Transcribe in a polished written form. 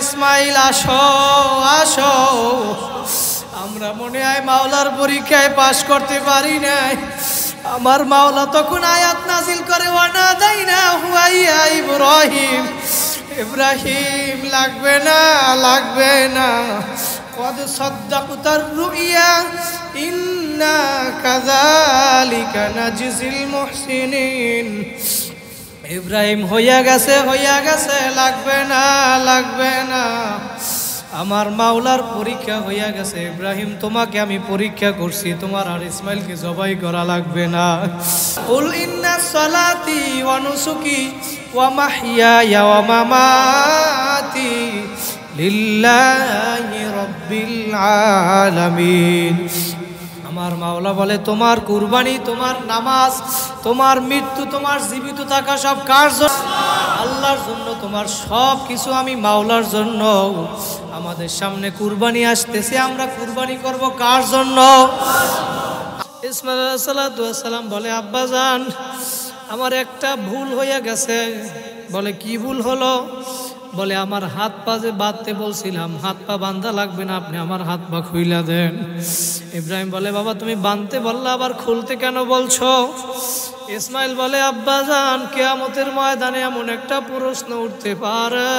ইসমাইল আসো আসো। আমরা মনে হয় মাওলার পরীক্ষায় পাশ করতে পারি নাই। আমার মাওলা তখন আয়াত নাজিল করে, ওয়ানাদাইনা হুয়াইয়া ইব্রাহিম। ইব্রাহিম লাগবে না, লাগবে না, কদ সাদ্দাকতার রুইয়া ইন্না কাযালিকা নাজিল মুহসিনিন। ইব্রাহিম হইয়া গেছে, লাগবে না, লাগবে না, আমার মাওলার পরীক্ষা হইয়া গেছে। ইব্রাহিম তোমাকে আমি পরীক্ষা করছি, তোমার আর ইসমাইলকে জবাই করা লাগবে না। কুল ইন্না সালাতি ওয়া নুসুকি ওয়া মাহইয়ায়া ওয়া মামাতি লিল্লাহি রাব্বিল আলামিন। আমার মাওলা বলে তোমার কুরবানি, তোমার নামাজ, তোমার মৃত্যু, তোমার জীবিত থাকা সব কার জন্য? আল্লাহর জন্য। তোমার সব কিছু আমি মাওলার জন্য। আমাদের সামনে কুরবানি আসতেছে, আমরা কুরবানি করব কার জন্য? ইসমাইল আলাইহিস সালাম বলে, আব্বাজান আমার একটা ভুল হইয়া গেছে। বলে কি ভুল হলো? বলে আমার হাত পা যে বাঁধতে বলছিলাম, হাত পা বাঁধা লাগবে না, আপনি আমার হাত পা খুইলা দেন। ইব্রাহিম বলে, বাবা তুমি বাঁধতে বললা, আবার খুলতে কেন বলছো? ইসমাইল বলে, আব্বাজান কিয়ামতের ময়দানে এমন একটা প্রশ্ন উঠতে পারে